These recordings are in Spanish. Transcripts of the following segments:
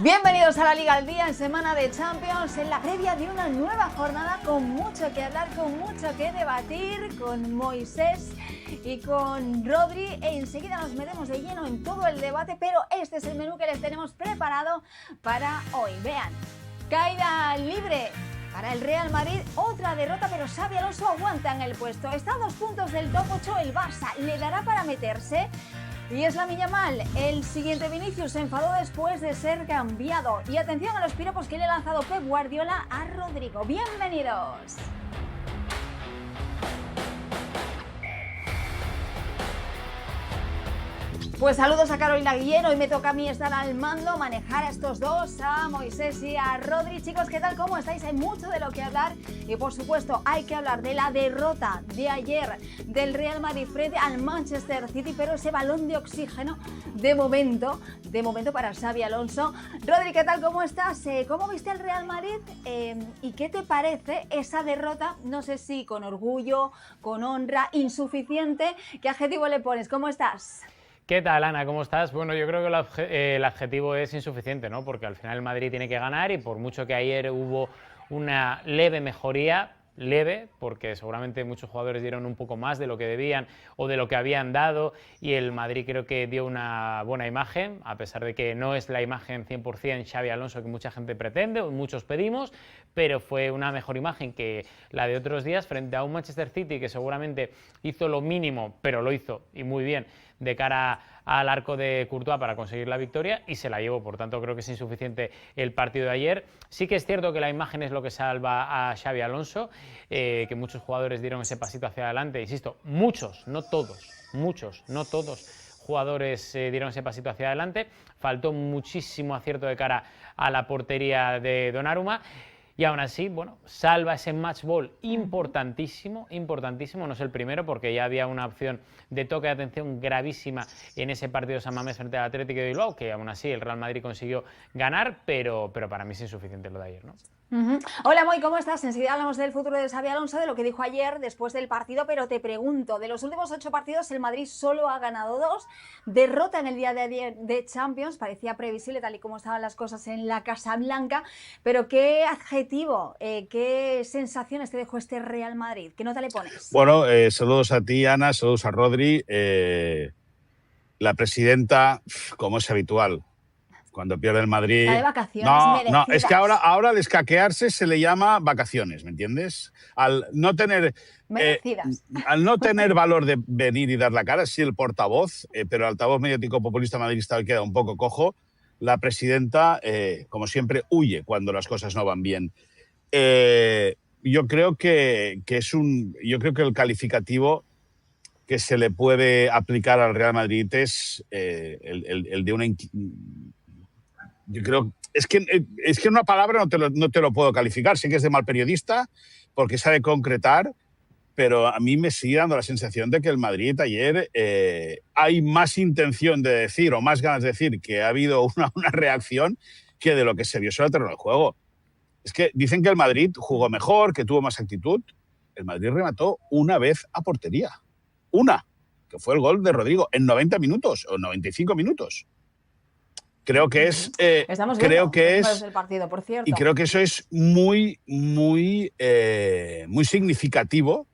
Bienvenidos a la Liga al Día en semana de Champions, en la previa de una nueva jornada con mucho que hablar, con mucho que debatir, con Moisés y con Rodri. E enseguida nos metemos de lleno en todo el debate, pero este es el menú que les tenemos preparado para hoy. Vean, caída libre para el Real Madrid, otra derrota, pero Xabi Alonso aguanta en el puesto. Está a 2 puntos del top 8 el Barça, ¿le dará para meterse? Y es Lamine Yamal, el siguiente Vinicius se enfadó después de ser cambiado. Y atención a los piropos que le ha lanzado Pep Guardiola a Rodrigo. ¡Bienvenidos! Pues saludos a Carolina Guillén, hoy me toca a mí estar al mando, manejar a estos dos, a Moisés y a Rodri. Chicos, ¿qué tal? ¿Cómo estáis? Hay mucho de lo que hablar y por supuesto hay que hablar de la derrota de ayer del Real Madrid frente al Manchester City, pero ese balón de oxígeno de momento para Xabi Alonso. Rodri, ¿qué tal? ¿Cómo estás? ¿Cómo viste al Real Madrid? ¿Y qué te parece esa derrota? No sé si con orgullo, con honra, insuficiente. ¿Qué adjetivo le pones? ¿Cómo estás? ¿Qué tal, Ana? ¿Cómo estás? Bueno, yo creo que el adjetivo es insuficiente, ¿no? Porque al final el Madrid tiene que ganar y por mucho que ayer hubo una leve mejoría, leve, porque seguramente muchos jugadores dieron un poco más de lo que debían o de lo que habían dado y el Madrid creo que dio una buena imagen, a pesar de que no es la imagen 100% Xabi Alonso que mucha gente pretende o muchos pedimos, pero fue una mejor imagen que la de otros días frente a un Manchester City que seguramente hizo lo mínimo, pero lo hizo y muy bien de cara al arco de Courtois para conseguir la victoria y se la llevó, por tanto creo que es insuficiente el partido de ayer. Sí que es cierto que la imagen es lo que salva a Xabi Alonso, que muchos jugadores dieron ese pasito hacia adelante, insisto, muchos, no todos jugadores dieron ese pasito hacia adelante, faltó muchísimo acierto de cara a la portería de Donnarumma. Y aún así, bueno, salva ese match ball importantísimo, no es el primero porque ya había una opción de toque de atención gravísima en ese partido de San Mamés frente al Atlético de Bilbao, que aún así el Real Madrid consiguió ganar, pero para mí es insuficiente lo de ayer, ¿no? Hola, Moy, ¿cómo estás? Enseguida hablamos del futuro de Xabi Alonso, de lo que dijo ayer después del partido, pero te pregunto, de los últimos 8 partidos el Madrid solo ha ganado 2, derrota en el día de ayer de Champions, parecía previsible tal y como estaban las cosas en la Casa Blanca, pero ¿qué adjetivo, qué sensaciones te dejó este Real Madrid? ¿Qué nota le pones? Bueno, saludos a ti, Ana, saludos a Rodri. La presidenta, como es habitual, cuando pierde el Madrid... Está de vacaciones merecidas. No, es que ahora al escaquearse se le llama vacaciones, ¿me entiendes? Al no tener... merecidas. Al no tener valor de venir y dar la cara, sí el portavoz, pero el altavoz mediático populista madridista hoy queda un poco cojo. La presidenta, como siempre, huye cuando las cosas no van bien. Yo creo que el calificativo que se le puede aplicar al Real Madrid es el de una... Yo creo... Es que una palabra no te lo puedo calificar. Sé que es de mal periodista porque sabe concretar, pero a mí me sigue dando la sensación de que el Madrid ayer hay más intención de decir o más ganas de decir que ha habido una reacción que de lo que se vio sobre el terreno del juego. Es que dicen que el Madrid jugó mejor, que tuvo más actitud. El Madrid remató una vez a portería. Una, que fue el gol de Rodrigo en 90 minutos o 95 minutos. Creo que es... creo que es el partido, por cierto. Y creo que eso es muy significativo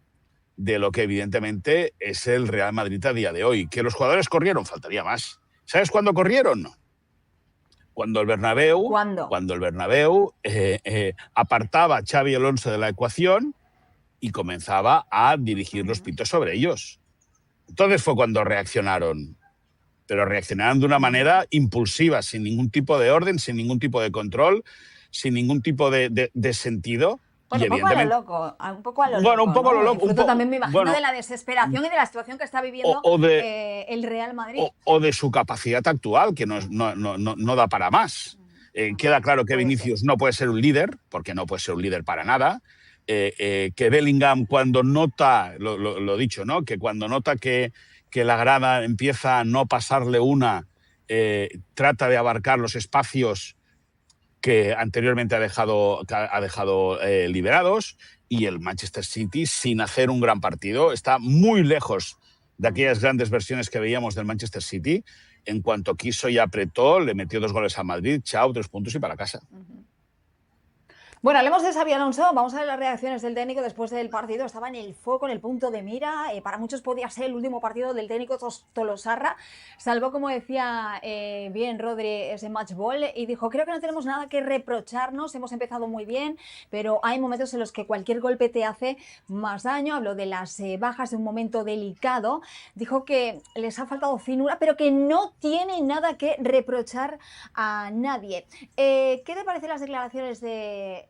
de lo que evidentemente es el Real Madrid a día de hoy. Que los jugadores corrieron, faltaría más. ¿Sabes cuándo corrieron? Cuando el Bernabéu, apartaba a Xabi Alonso de la ecuación y comenzaba a dirigir los pitos sobre ellos. Entonces fue cuando reaccionaron. Pero reaccionaron de una manera impulsiva, sin ningún tipo de orden, sin ningún tipo de control, sin ningún tipo de sentido. Bueno, un poco a lo loco, un poco a lo loco. Bueno, un poco a lo loco. Fruto también, me imagino, de la desesperación y de la situación que está viviendo el Real Madrid. O de su capacidad actual, que no da para más. Queda claro que Vinicius no puede ser un líder, porque no puede ser un líder para nada. Que Bellingham, cuando nota, lo dicho, ¿no? Que cuando nota que la grada empieza a no pasarle una, trata de abarcar los espacios que anteriormente ha dejado liberados, y el Manchester City, sin hacer un gran partido, está muy lejos de aquellas grandes versiones que veíamos del Manchester City, en cuanto quiso y apretó, le metió 2 goles a Madrid, chao, 3 puntos y para casa. Bueno, hablemos de Xabi Alonso. Vamos a ver las reacciones del técnico después del partido. Estaba en el foco, en el punto de mira. Para muchos podía ser el último partido del técnico Tolosarra. Salvó, como decía bien Rodri, ese match ball y dijo: creo que no tenemos nada que reprocharnos. Hemos empezado muy bien, pero hay momentos en los que cualquier golpe te hace más daño. Habló de las bajas de un momento delicado. Dijo que les ha faltado finura, pero que no tiene nada que reprochar a nadie. ¿Qué te parecen las declaraciones de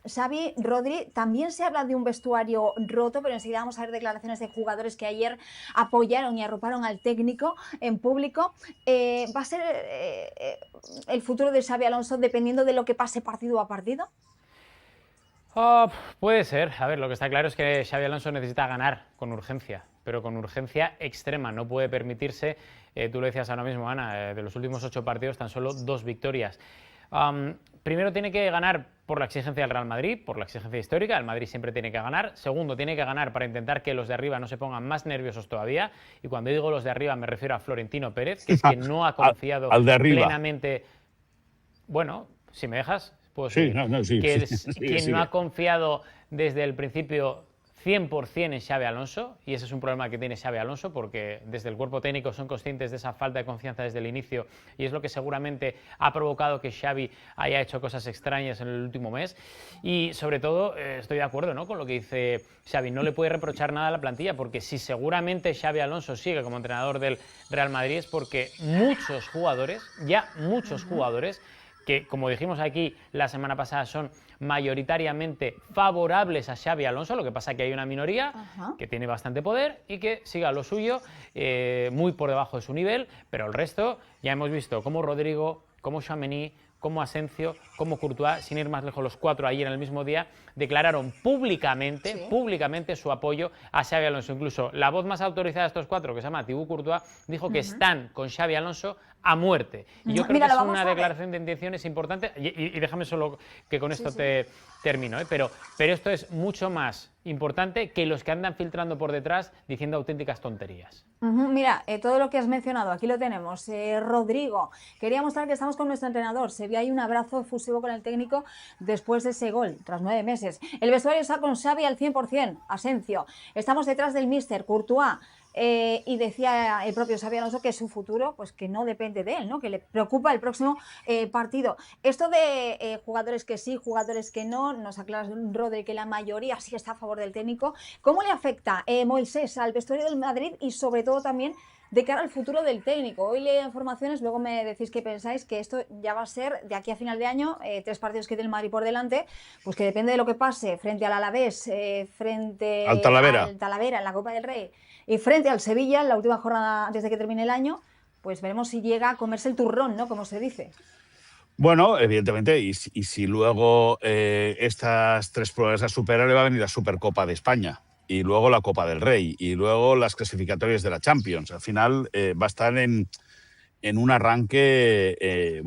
Xavi? Rodri, también se habla de un vestuario roto, pero enseguida vamos a ver declaraciones de jugadores que ayer apoyaron y arroparon al técnico en público. ¿Va a ser el futuro de Xabi Alonso dependiendo de lo que pase partido a partido? Puede ser. A ver, lo que está claro es que Xabi Alonso necesita ganar con urgencia, pero con urgencia extrema. No puede permitirse, tú lo decías ahora mismo, Ana, de los últimos 8 partidos tan solo 2 victorias. Primero tiene que ganar por la exigencia del Real Madrid, por la exigencia histórica. El Madrid siempre tiene que ganar. Segundo, tiene que ganar para intentar que los de arriba no se pongan más nerviosos todavía. Y cuando digo los de arriba me refiero a Florentino Pérez, que es quien no ha confiado al de arriba plenamente. Bueno, si me dejas, puedo sí, seguir. Sí, que es sí, quien no ha confiado desde el principio 100% en Xabi Alonso, y ese es un problema que tiene Xabi Alonso, porque desde el cuerpo técnico son conscientes de esa falta de confianza desde el inicio, y es lo que seguramente ha provocado que Xavi haya hecho cosas extrañas en el último mes. Y sobre todo estoy de acuerdo, ¿no?, con lo que dice Xavi. No le puede reprochar nada a la plantilla, porque si seguramente Xabi Alonso sigue como entrenador del Real Madrid es porque muchos jugadores, que, como dijimos aquí la semana pasada, son mayoritariamente favorables a Xabi Alonso. Lo que pasa es que hay una minoría que tiene bastante poder y que siga lo suyo, muy por debajo de su nivel, pero el resto ya hemos visto como Rodrigo, como Tchouaméni, como Asensio, como Courtois, sin ir más lejos, los 4 ayer en el mismo día, declararon públicamente su apoyo a Xabi Alonso. Incluso la voz más autorizada de estos 4, que se llama Thibaut Courtois, dijo que están con Xabi Alonso a muerte. Y yo creo que es una declaración de intenciones importante. Y déjame solo que con esto termino, pero esto es mucho más importante que los que andan filtrando por detrás diciendo auténticas tonterías. Mira, todo lo que has mencionado, aquí lo tenemos. Rodrigo, quería mostrar que estamos con nuestro entrenador. Se ve ahí un abrazo efusivo con el técnico después de ese gol, tras 9 meses. El vestuario está con Xavi al 100%, Asensio. Estamos detrás del míster, Courtois. Y decía el propio Xabi Alonso que su futuro, pues que no depende de él, ¿no?, que le preocupa el próximo partido. Esto de jugadores que sí, jugadores que no, nos aclara Rodri que la mayoría sí está a favor del técnico. ¿Cómo le afecta Moisés al vestuario del Madrid y sobre todo también de cara al futuro del técnico? Hoy leo informaciones, luego me decís qué pensáis, que esto ya va a ser de aquí a final de año, 3 partidos que tiene el Madrid por delante, pues que depende de lo que pase frente al Alavés, frente al Talavera en la Copa del Rey y frente al Sevilla en la última jornada antes de que termine el año, pues veremos si llega a comerse el turrón, ¿no?, como se dice. Bueno, evidentemente, y si luego estas 3 pruebas las supera, le va a venir la Supercopa de España, y luego la Copa del Rey, y luego las clasificatorias de la Champions. Al final va a estar en un arranque, en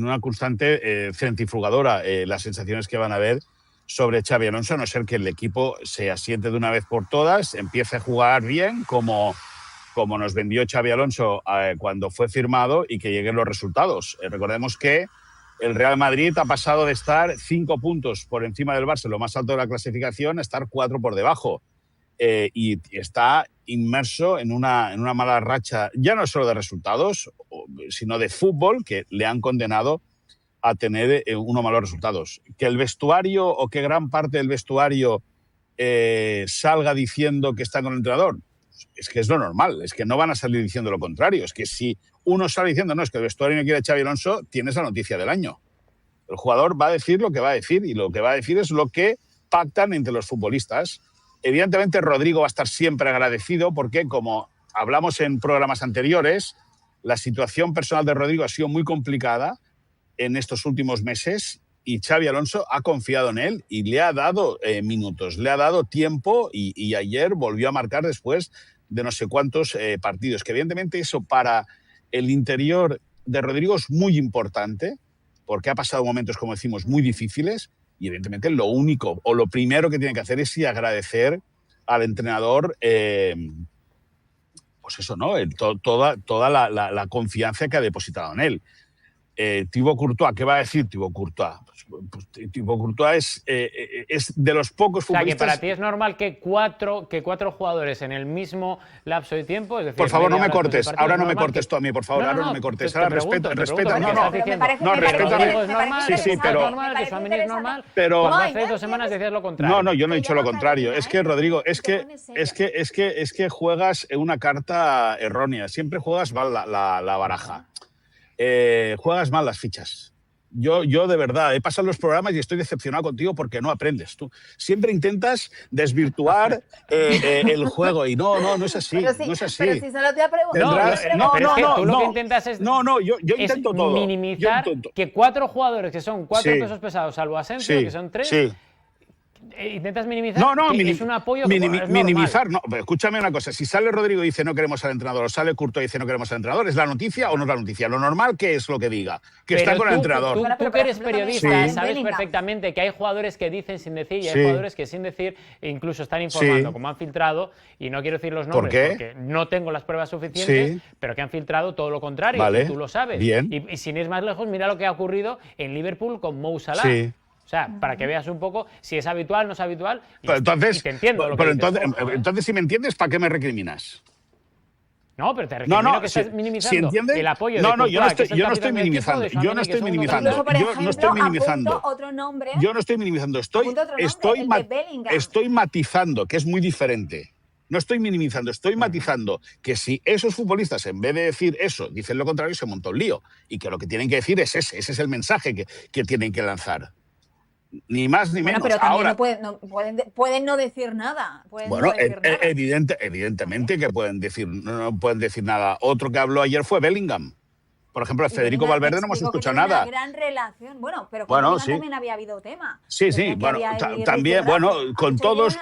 una constante centrifugadora, las sensaciones que van a haber sobre Xabi Alonso, a no ser que el equipo se asiente de una vez por todas, empiece a jugar bien, como nos vendió Xabi Alonso cuando fue firmado, y que lleguen los resultados. Recordemos que el Real Madrid ha pasado de estar 5 puntos por encima del Barça, lo más alto de la clasificación, a estar 4 por debajo. Y está inmerso en una mala racha, ya no solo de resultados, sino de fútbol, que le han condenado a tener unos malos resultados. Que el vestuario, o que gran parte del vestuario salga diciendo que está con el entrenador, es que es lo normal, es que no van a salir diciendo lo contrario. Es que si uno sale diciendo, no, es que el vestuario no quiere a Xabi Alonso, tienes la noticia del año. El jugador va a decir lo que va a decir, y lo que va a decir es lo que pactan entre los futbolistas. Evidentemente, Rodrigo va a estar siempre agradecido, porque, como hablamos en programas anteriores, la situación personal de Rodrigo ha sido muy complicada en estos últimos meses, y Xabi Alonso ha confiado en él y le ha dado minutos, le ha dado tiempo, y ayer volvió a marcar después de no sé cuántos partidos. Que evidentemente eso para el interior de Rodrigo es muy importante, porque ha pasado momentos, como decimos, muy difíciles, y evidentemente lo único o lo primero que tiene que hacer es agradecer al entrenador pues eso, ¿no? Toda la confianza que ha depositado en él. Thibaut Courtois, ¿qué va a decir Thibaut Courtois? Pues Thibaut Courtois es de los pocos futbolistas... O sea, que para ti es normal que cuatro jugadores en el mismo lapso de tiempo... Es decir, por favor, no me cortes. Ahora no me cortes tú a mí, por favor. Ahora no me cortes. Ahora respeta. Sí, sí, pero... Es normal. Pero hace 2 semanas decías lo contrario. No, yo no he dicho lo contrario. Es que, Rodrigo, es que juegas una carta errónea. Siempre juegas mal la baraja. Juegas mal las fichas. Yo de verdad he pasado los programas y estoy decepcionado contigo porque no aprendes. Tú siempre intentas desvirtuar el juego y no es así. Pero sí, no es así. Pero si solo te ha preguntado. Pero es que tú lo que intentas es... yo intento todo. Minimizar que 4 jugadores, que son 4 pesos pesados, salvo Asensio, que son 3... Sí. Intentas minimizar, es un apoyo minimizar, no, pero escúchame una cosa, si sale Rodrigo y dice no queremos al entrenador, o sale Courtois y dice no queremos al entrenador, ¿es la noticia o no es la noticia? Lo normal, ¿qué es lo que diga? Que pero está con el entrenador. Tú que eres periodista, sabes perfectamente que hay jugadores que dicen sin decir y hay jugadores que sin decir incluso están informando, como han filtrado, y no quiero decir los nombres porque no tengo las pruebas suficientes, pero que han filtrado todo lo contrario, y tú lo sabes. Bien. Y sin ir más lejos, mira lo que ha ocurrido en Liverpool con Mo Salah. O sea, para que veas un poco si es habitual, no es habitual. Pero entonces, te entiendo. Entonces, si me entiendes, ¿para qué me recriminas? No, pero te recrimino que estás minimizando el apoyo de Courtois, yo no estoy minimizando. Yo no estoy minimizando. Estoy matizando, que es muy diferente. No estoy minimizando, estoy matizando que si esos futbolistas, en vez de decir eso, dicen lo contrario, se monta un lío. Y que lo que tienen que decir es ese es el mensaje que tienen que lanzar. Ni más ni menos. Pero también pueden no decir nada. Evidentemente que no pueden decir nada. Otro que habló ayer fue Bellingham. Por ejemplo, a Federico Valverde no hemos escuchado nada. Una gran relación. Bueno, pero con sí. También había habido tema. Sí, también, con todos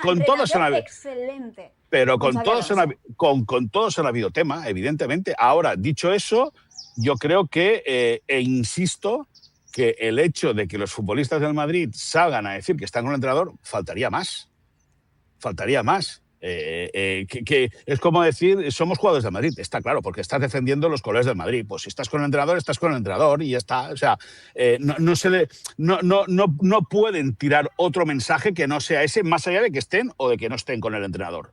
han habido. Excelente. Pero con todos han habido tema, evidentemente. Ahora, dicho eso, yo creo que, insisto, que el hecho de que los futbolistas del Madrid salgan a decir que están con el entrenador, faltaría más. Que es como decir, somos jugadores del Madrid, está claro, porque estás defendiendo los colores del Madrid. Pues si estás con el entrenador, estás con el entrenador y ya está. O sea, no pueden tirar otro mensaje que no sea ese, más allá de que estén o de que no estén con el entrenador.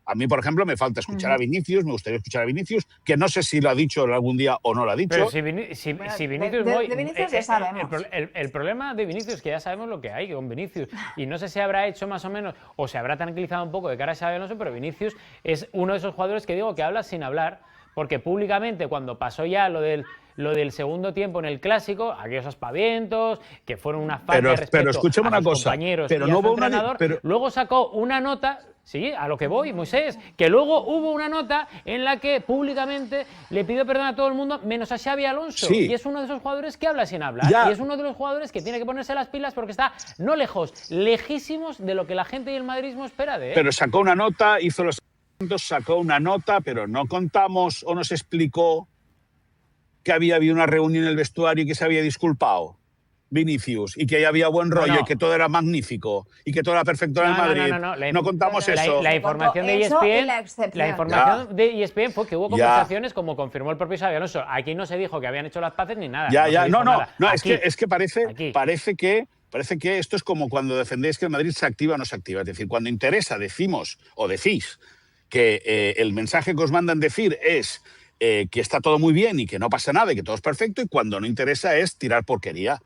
A mí, por ejemplo, me falta escuchar a Vinicius, me gustaría escuchar a Vinicius, que no sé si lo ha dicho algún día o no lo ha dicho. Pero si Vinicius... De Vinicius ya sabemos. El problema de Vinicius es que ya sabemos lo que hay con Vinicius. Y no sé si habrá hecho más o menos, o se habrá tranquilizado un poco de cara a Xabi Alonso, pero Vinicius es uno de esos jugadores que digo que habla sin hablar, porque públicamente, cuando pasó ya lo del segundo tiempo en el Clásico, aquellos aspavientos, que fueron una falta de respeto a los compañeros y a su entrenador, luego sacó una nota... Sí, a lo que voy, Moisés, que luego hubo una nota en la que públicamente le pidió perdón a todo el mundo, menos a Xabi Alonso. Sí. Y es uno de esos jugadores que habla sin hablar. Y es uno de los jugadores que tiene que ponerse las pilas porque está no lejos, lejísimos de lo que la gente y el madridismo espera de él. Pero sacó una nota, hizo los sacó una nota, pero no contamos o nos explicó que había habido una reunión en el vestuario y que se había disculpado Vinicius, y que ahí había buen rollo, y que todo era magnífico, y que todo era perfecto en el Madrid. No contamos eso. La información de ESPN fue que hubo conversaciones, como confirmó el propio Xabi Alonso. Aquí no se dijo que habían hecho las paces ni nada. Es que parece que esto es como cuando defendéis que el Madrid se activa o no se activa. Es decir, cuando interesa decimos o decís que el mensaje que os mandan decir es que está todo muy bien y que no pasa nada y que todo es perfecto, y cuando no interesa es tirar porquería.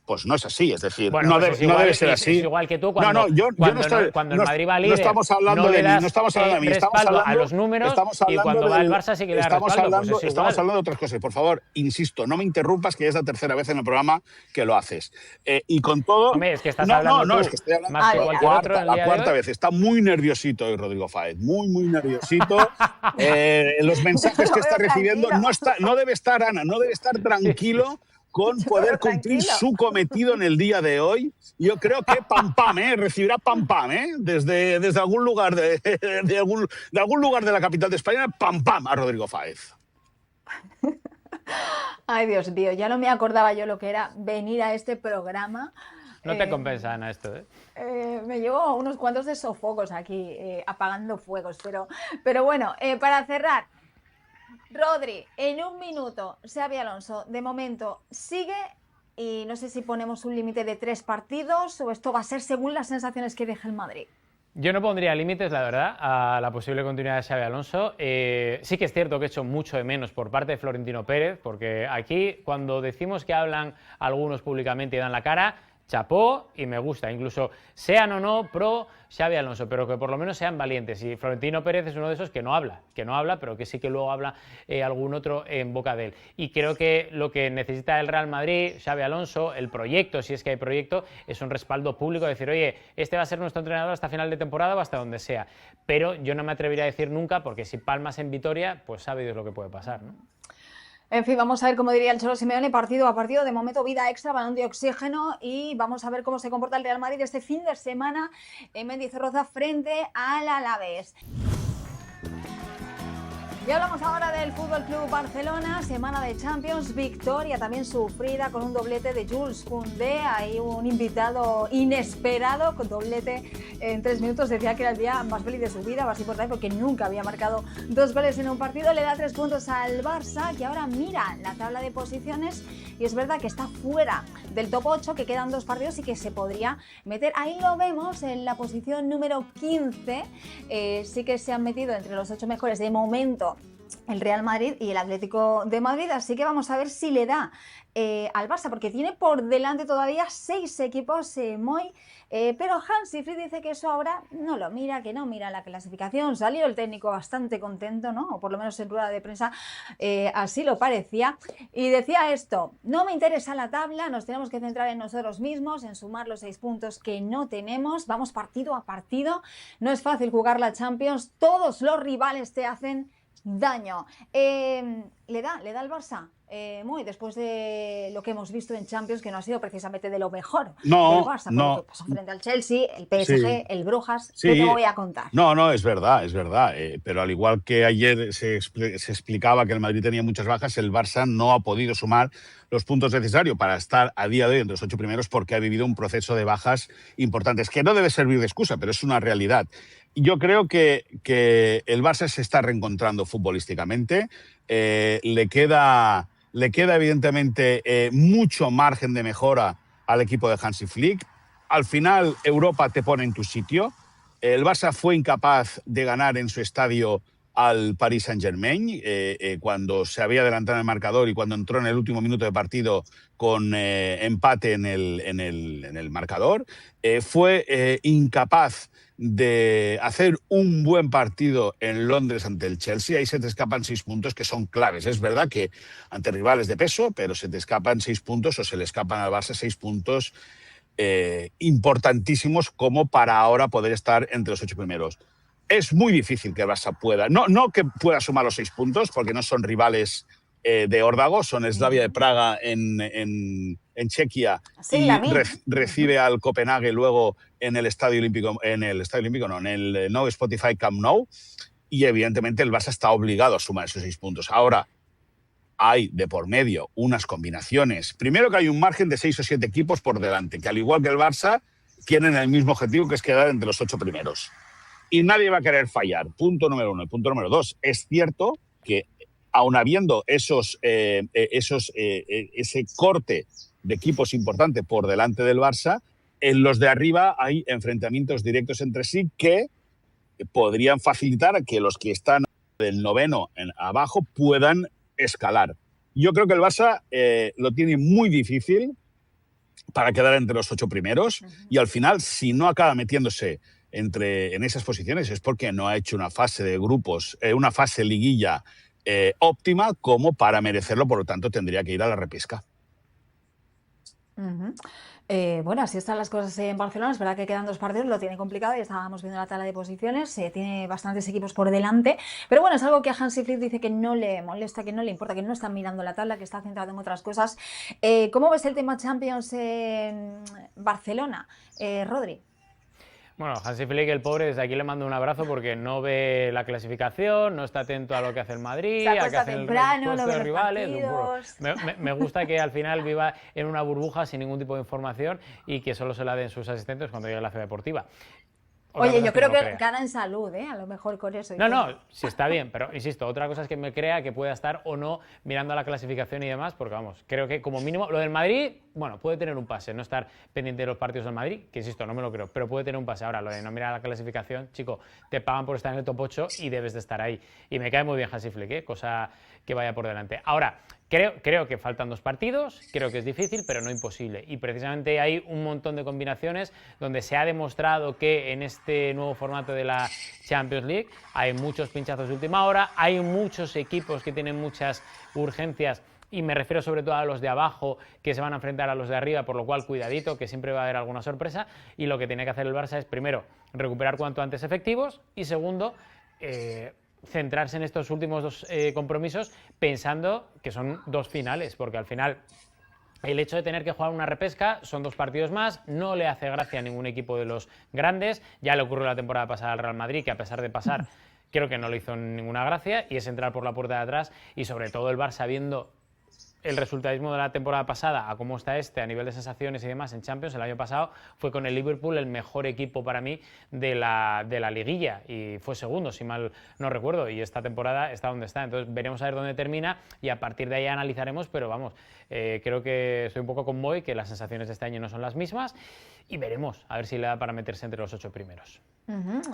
Pues no es así, es decir, no debe ser así. Es igual que tú cuando el Madrid va líder, no estamos hablando de mí, estamos hablando a los números, y cuando va el Barça sí que le da respaldo. Estamos hablando de otras cosas. Por favor, insisto, no me interrumpas, que ya es la tercera vez en el programa que lo haces. Y con todo... Hombre, es que estás hablando es que estoy hablando la cuarta vez. Está muy nerviosito hoy Rodrigo Fáez, muy nerviosito. Los mensajes que está recibiendo, no debe estar, Ana, no debe estar tranquilo con poder cumplir su cometido en el día de hoy. Yo creo que recibirá pam, desde algún lugar de algún lugar de la capital de España, pam, a Rodrigo Fáez. Ay, Dios mío, ya no me acordaba yo lo que era venir a este programa. No te compensa, Ana, esto, me llevo unos cuantos de sofocos aquí, apagando fuegos, pero bueno, para cerrar, Rodri, en un minuto, Xabi Alonso, de momento, sigue y no sé si ponemos un límite de 3 partidos o esto va a ser según las sensaciones que deje el Madrid. Yo no pondría límites, la verdad, a la posible continuidad de Xabi Alonso. Sí que es cierto que he hecho mucho de menos por parte de Florentino Pérez, porque aquí cuando decimos que hablan algunos públicamente y dan la cara, chapó y me gusta, incluso sean o no pro Xabi Alonso, pero que por lo menos sean valientes. Y Florentino Pérez es uno de esos que no habla, pero que sí que luego habla algún otro en boca de él. Y creo que lo que necesita el Real Madrid, Xabi Alonso, el proyecto, si es que hay proyecto, es un respaldo público, decir, oye, este va a ser nuestro entrenador hasta final de temporada o hasta donde sea. Pero yo no me atrevería a decir nunca, porque si palmas en Vitoria, pues sabe Dios lo que puede pasar, ¿no? En fin, vamos a ver cómo diría el Cholo Simeone partido a partido. De momento, vida extra, balón de oxígeno y vamos a ver cómo se comporta el Real Madrid este fin de semana en Mendizorroza frente al Alavés. Y hablamos ahora del Fútbol Club Barcelona, semana de Champions, victoria también sufrida con un doblete de Jules Koundé, hay un invitado inesperado con doblete en 3 minutos, decía que era el día más feliz de su vida, más importante porque nunca había marcado 2 goles en un partido, le da 3 puntos al Barça que ahora mira la tabla de posiciones y es verdad que está fuera del top 8, que quedan 2 partidos y que se podría meter, ahí lo vemos en la posición número 15, sí que se han metido entre los 8 mejores de momento el Real Madrid y el Atlético de Madrid, así que vamos a ver si le da al Barça, porque tiene por delante todavía 6 equipos, pero Hansi Flick dice que eso ahora no lo mira, que no mira la clasificación. Salió el técnico bastante contento, ¿no? O por lo menos en rueda de prensa así lo parecía, y decía esto: no me interesa la tabla, nos tenemos que centrar en nosotros mismos, en sumar los 6 puntos que no tenemos, vamos partido a partido, no es fácil jugar la Champions, todos los rivales te hacen daño. ¿Le da al Barça? Muy después de lo que hemos visto en Champions, que no ha sido precisamente de lo mejor del Barça, no. Porque pasó frente al Chelsea, el PSG, Sí. el Brujas, Sí. ¿qué te voy a contar? No, es verdad. Pero al igual que ayer se explicaba que el Madrid tenía muchas bajas, el Barça no ha podido sumar los puntos necesarios para estar a día de hoy entre los 8 primeros porque ha vivido un proceso de bajas importantes, que no debe servir de excusa, pero es una realidad. Yo creo que el Barça se está reencontrando futbolísticamente, le queda evidentemente mucho margen de mejora al equipo de Hansi Flick. Al final, Europa te pone en tu sitio. El Barça fue incapaz de ganar en su estadio al Paris Saint-Germain cuando se había adelantado en el marcador y cuando entró en el último minuto de partido con empate en el marcador. Fue incapaz de hacer un buen partido en Londres ante el Chelsea. Ahí se te escapan 6 puntos que son claves. Es verdad que ante rivales de peso, pero se te escapan 6 puntos o se le escapan al Barça 6 puntos importantísimos como para ahora poder estar entre los 8 primeros. Es muy difícil que el Barça pueda, no que pueda sumar los 6 puntos, porque no son rivales de órdago, son Slavia de Praga en Chequia, sí, y recibe al Copenhague luego en el Estadio Olímpico, en el Nou Spotify Camp Nou, y evidentemente el Barça está obligado a sumar esos 6 puntos. Ahora, hay de por medio unas combinaciones. Primero, que hay un margen de 6 o 7 equipos por delante, que al igual que el Barça, tienen el mismo objetivo, que es quedar entre los 8 primeros. Y nadie va a querer fallar. Punto número 1. Punto número 2. Es cierto que, aun habiendo ese corte de equipos importante por delante del Barça, en los de arriba hay enfrentamientos directos entre sí que podrían facilitar que los que están del noveno abajo puedan escalar. Yo creo que el Barça lo tiene muy difícil para quedar entre los 8 primeros, y al final, si no acaba metiéndose en esas posiciones, es porque no ha hecho una fase de grupos, una fase liguilla óptima como para merecerlo, por lo tanto tendría que ir a la repesca. Bueno, así están las cosas en Barcelona. Es verdad que quedan 2 partidos, lo tiene complicado, ya estábamos viendo la tabla de posiciones, tiene bastantes equipos por delante, pero bueno, es algo que a Hansi Flick dice que no le molesta, que no le importa, que no está mirando la tabla, que está centrado en otras cosas. ¿Cómo ves el tema Champions en Barcelona, Rodri? Bueno, Hansi Flick, el pobre, desde aquí le mando un abrazo porque no ve la clasificación, no está atento a lo que hace el Madrid, a qué hacen los rivales. Me gusta que al final viva en una burbuja sin ningún tipo de información y que solo se la den sus asistentes cuando llegue a la ciudad deportiva. Oye, yo creo que gana en salud, ¿eh? A lo mejor con eso. No, sí está bien, pero insisto, otra cosa es que me crea que pueda estar o no mirando a la clasificación y demás, porque vamos, creo que como mínimo lo del Madrid, bueno, puede tener un pase, no estar pendiente de los partidos del Madrid, que insisto, no me lo creo, pero puede tener un pase. Ahora, lo de no mirar a la clasificación, chico, te pagan por estar en el top 8 y debes de estar ahí. Y me cae muy bien Hansi Flick, ¿eh? Cosa que vaya por delante. Ahora, creo que faltan 2 partidos, creo que es difícil, pero no imposible. Y precisamente hay un montón de combinaciones donde se ha demostrado que en este nuevo formato de la Champions League hay muchos pinchazos de última hora, hay muchos equipos que tienen muchas urgencias, y me refiero sobre todo a los de abajo que se van a enfrentar a los de arriba, por lo cual cuidadito, que siempre va a haber alguna sorpresa. Y lo que tiene que hacer el Barça es, primero, recuperar cuanto antes efectivos y, segundo, centrarse en estos últimos 2 compromisos pensando que son 2 finales, porque al final el hecho de tener que jugar una repesca son 2 partidos más, no le hace gracia a ningún equipo de los grandes. Ya le ocurrió la temporada pasada al Real Madrid, que a pesar de pasar creo que no le hizo ninguna gracia, y es entrar por la puerta de atrás. Y sobre todo el Barça, viendo el resultadismo de la temporada pasada a cómo está a nivel de sensaciones y demás en Champions, el año pasado fue con el Liverpool el mejor equipo para mí de la liguilla y fue segundo, si mal no recuerdo, y esta temporada está donde está. Entonces veremos a ver dónde termina y a partir de ahí analizaremos, pero vamos, creo que estoy un poco con Moy, que las sensaciones de este año no son las mismas, y veremos a ver si le da para meterse entre los 8 primeros.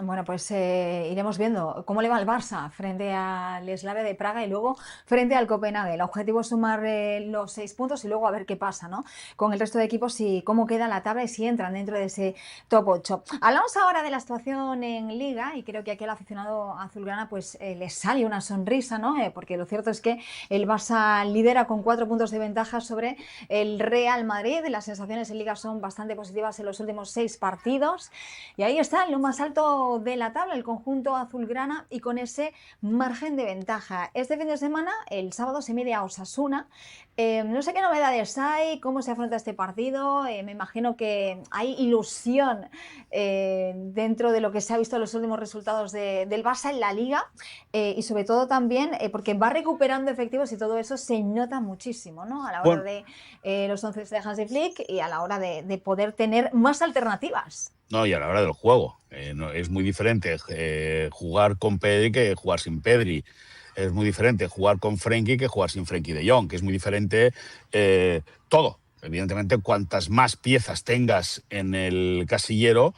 Bueno, pues iremos viendo cómo le va al Barça frente al Slavia de Praga y luego frente al Copenhague. El objetivo es sumar los 6 puntos y luego a ver qué pasa, ¿no? Con el resto de equipos y cómo queda la tabla y si entran dentro de ese top 8. Hablamos ahora de la situación en Liga y creo que aquí al aficionado azulgrana pues le sale una sonrisa, ¿no? Porque lo cierto es que el Barça lidera con 4 puntos de ventaja sobre el Real Madrid. Las sensaciones en Liga son bastante positivas en los últimos 6 partidos y ahí está, en lo más alto de la tabla, el conjunto azulgrana y con ese margen de ventaja. Este fin de semana, el sábado, se mide a Osasuna. No sé qué novedades hay, cómo se afronta este partido. Me imagino que hay ilusión dentro de lo que se ha visto en los últimos resultados del Barça en la Liga y sobre todo también porque va recuperando efectivos y todo eso se nota muchísimo, ¿no? A la hora de los 11 de Hansi Flick y a la hora de poder tener más alternativas. No, y a la hora del juego. No, es muy diferente jugar con Pedri que jugar sin Pedri. Es muy diferente jugar con Frenkie que jugar sin Frenkie de Jong, que es muy diferente todo. Evidentemente, cuantas más piezas tengas en el casillero,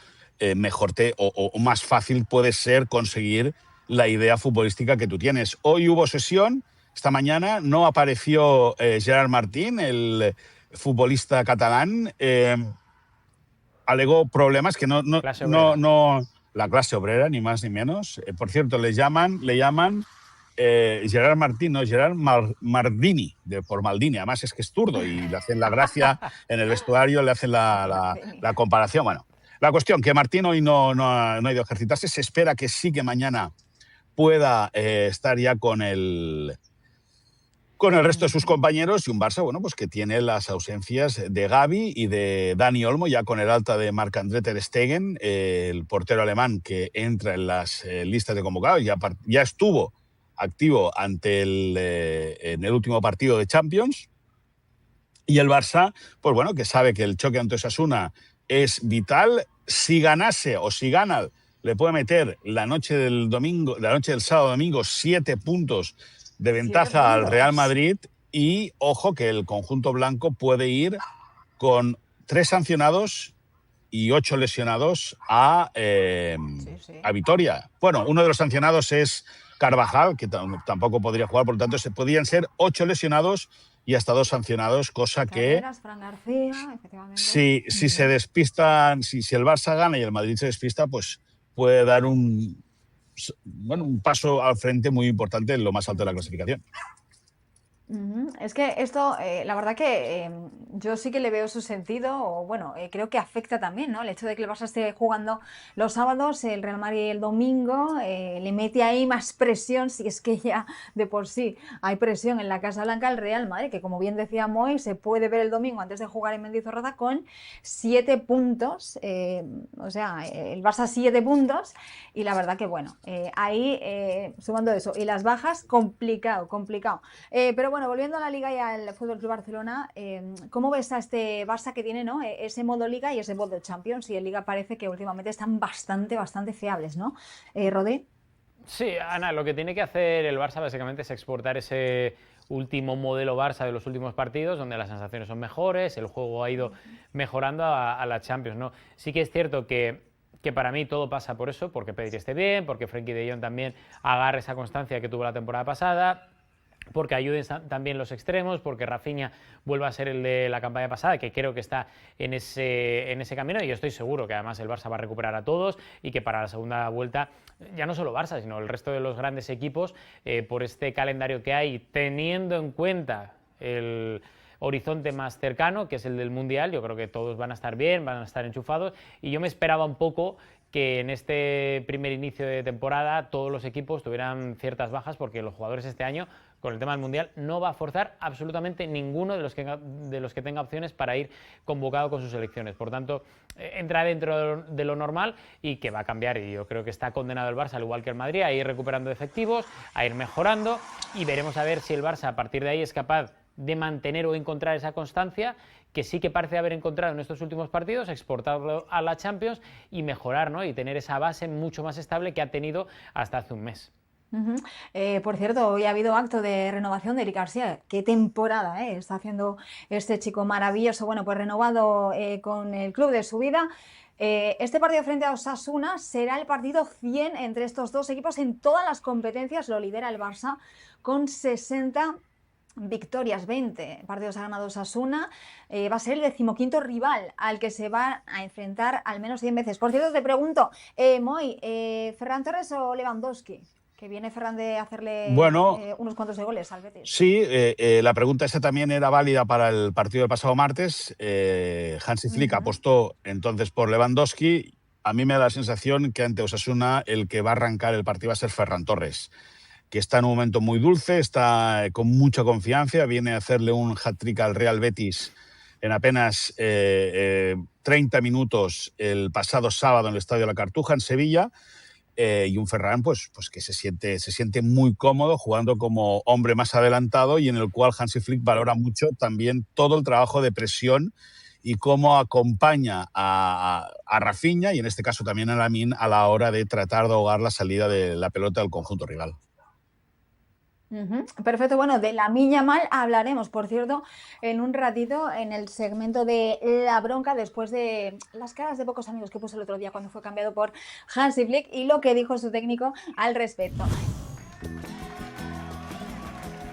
mejor o más fácil puede ser conseguir la idea futbolística que tú tienes. Hoy hubo sesión, esta mañana no apareció Gerard Martín, el futbolista catalán. Alegó problemas que no la clase obrera, ni más ni menos. Por cierto, le llaman Gerard Martín, no, Gerard Mardini, por Maldini. Además es que es zurdo y le hacen la gracia en el vestuario, le hacen la comparación. Bueno, la cuestión que Martín hoy no ha ido a ejercitarse. Se espera que sí, que mañana pueda estar ya con el resto de sus compañeros, y un Barça, bueno, pues que tiene las ausencias de Gavi y de Dani Olmo, ya con el alta de Marc-André ter Stegen, el portero alemán que entra en las listas de convocados, ya estuvo activo en el último partido de Champions. Y el Barça, pues bueno, que sabe que el choque ante Osasuna es vital. Si ganase o si gana, le puede meter la noche del sábado domingo 7 puntos de ventaja al Real Madrid y, ojo, que el conjunto blanco puede ir con 3 sancionados y 8 lesionados a Vitoria. Bueno, uno de los sancionados es Carvajal, que tampoco podría jugar, por lo tanto, podrían ser 8 lesionados y hasta 2 sancionados, cosa Carreras, que Fran García, efectivamente. si se despistan, si el Barça gana y el Madrid se despista, pues puede dar un paso al frente muy importante en lo más alto de la clasificación. Es que esto, la verdad que yo sí que le veo su sentido, o bueno, creo que afecta también, ¿no? El hecho de que el Barça esté jugando los sábados, el Real Madrid el domingo, le mete ahí más presión, si es que ya de por sí hay presión en la Casa Blanca al Real Madrid, que como bien decía Moy, se puede ver el domingo antes de jugar en Mendizorroza con 7 puntos, o sea, el Barça 7 puntos, y la verdad que bueno, ahí sumando eso, y las bajas, complicado, pero bueno, bueno, volviendo a la Liga y al Fútbol Club Barcelona, ¿cómo ves a este Barça que tiene, ¿no?, ese modo Liga y ese modo Champions? Y en Liga parece que últimamente están bastante fiables, ¿no? Rodri. Sí, Ana, lo que tiene que hacer el Barça básicamente es exportar ese último modelo Barça de los últimos partidos, donde las sensaciones son mejores, el juego ha ido mejorando a la Champions, ¿no? Sí que es cierto que para mí todo pasa por eso, porque Pedri esté bien, porque Frenkie de Jong también agarre esa constancia que tuvo la temporada pasada, porque ayuden también los extremos, porque Rafinha vuelva a ser el de la campaña pasada, que creo que está en ese camino, y yo estoy seguro que además el Barça va a recuperar a todos y que para la segunda vuelta, ya no solo Barça, sino el resto de los grandes equipos, por este calendario que hay, teniendo en cuenta el horizonte más cercano, que es el del Mundial, yo creo que todos van a estar bien, van a estar enchufados, y yo me esperaba un poco que en este primer inicio de temporada todos los equipos tuvieran ciertas bajas, porque los jugadores este año, con el tema del Mundial, no va a forzar absolutamente ninguno de los que tenga opciones para ir convocado con sus selecciones. Por tanto, entra dentro de lo normal y que va a cambiar, y yo creo que está condenado el Barça, al igual que el Madrid, a ir recuperando efectivos, a ir mejorando, y veremos a ver si el Barça a partir de ahí es capaz de mantener o encontrar esa constancia que sí que parece haber encontrado en estos últimos partidos, exportarlo a la Champions y mejorar, ¿no?, y tener esa base mucho más estable que ha tenido hasta hace un mes. Por cierto, hoy ha habido acto de renovación de Eric García. Qué temporada está haciendo este chico maravilloso. Bueno, pues renovado con el club de su vida. Este partido frente a Osasuna será el partido 100 entre estos dos equipos en todas las competencias. Lo lidera el Barça con 60 victorias, 20 partidos ha ganado Osasuna. Va a ser el 15º rival al que se va a enfrentar al menos 100 veces. Por cierto, te pregunto, Moi, ¿Ferran Torres o Lewandowski? Que viene Ferran de hacerle unos cuantos de goles al Betis. Sí, la pregunta esta también era válida para el partido del pasado martes. Hansi Flick apostó entonces por Lewandowski. A mí me da la sensación que ante Osasuna el que va a arrancar el partido va a ser Ferran Torres, que está en un momento muy dulce, está con mucha confianza, viene a hacerle un hat-trick al Real Betis en apenas 30 minutos el pasado sábado en el Estadio de la Cartuja, en Sevilla. Y un Ferran pues que se siente muy cómodo jugando como hombre más adelantado, y en el cual Hansi Flick valora mucho también todo el trabajo de presión y cómo acompaña a Rafinha, y en este caso también a Lamine, a la hora de tratar de ahogar la salida de la pelota del conjunto rival. Perfecto, bueno, de Lamine Yamal hablaremos, por cierto, en un ratito en el segmento de la bronca, después de las caras de pocos amigos que puso el otro día cuando fue cambiado por Hansi Flick y lo que dijo su técnico al respecto.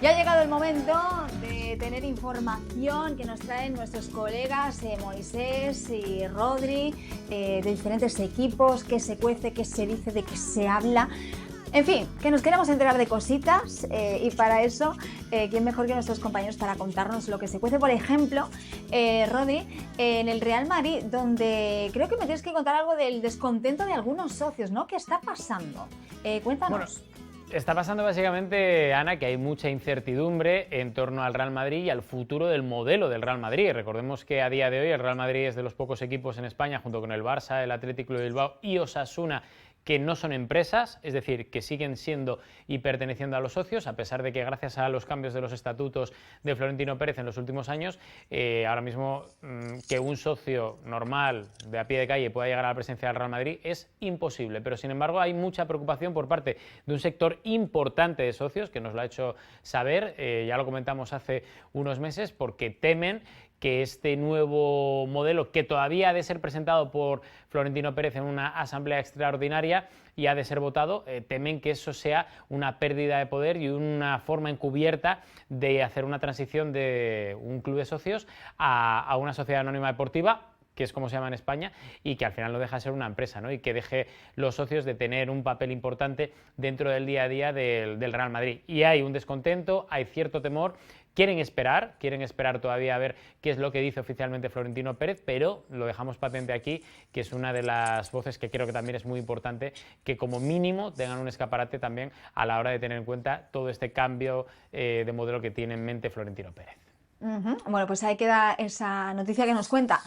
Ya ha llegado el momento de tener información que nos traen nuestros colegas Moisés y Rodri, de diferentes equipos, qué se cuece, qué se dice, de qué se habla. En fin, que nos queremos enterar de cositas, y para eso, ¿quién mejor que nuestros compañeros para contarnos lo que se cuece? Por ejemplo, Rodri, en el Real Madrid, donde creo que me tienes que contar algo del descontento de algunos socios, ¿no? ¿Qué está pasando? Cuéntanos. Bueno, está pasando básicamente, Ana, que hay mucha incertidumbre en torno al Real Madrid y al futuro del modelo del Real Madrid. Recordemos que a día de hoy el Real Madrid es de los pocos equipos en España, junto con el Barça, el Athletic Club de Bilbao y Osasuna, que no son empresas, es decir, que siguen siendo y perteneciendo a los socios, a pesar de que gracias a los cambios de los estatutos de Florentino Pérez en los últimos años, ahora mismo que un socio normal de a pie de calle pueda llegar a la presidencia del Real Madrid es imposible. Pero sin embargo hay mucha preocupación por parte de un sector importante de socios que nos lo ha hecho saber, ya lo comentamos hace unos meses, porque temen que este nuevo modelo, que todavía ha de ser presentado por Florentino Pérez en una asamblea extraordinaria y ha de ser votado, temen que eso sea una pérdida de poder y una forma encubierta de hacer una transición de un club de socios a una sociedad anónima deportiva, que es como se llama en España, y que al final no deja de ser una empresa, ¿no? Y que deje los socios de tener un papel importante dentro del día a día del Real Madrid. Y hay un descontento, hay cierto temor. Quieren esperar todavía a ver qué es lo que dice oficialmente Florentino Pérez, pero lo dejamos patente aquí, que es una de las voces que creo que también es muy importante, que como mínimo tengan un escaparate también a la hora de tener en cuenta todo este cambio de modelo que tiene en mente Florentino Pérez. Bueno, pues ahí queda esa noticia que nos cuenta.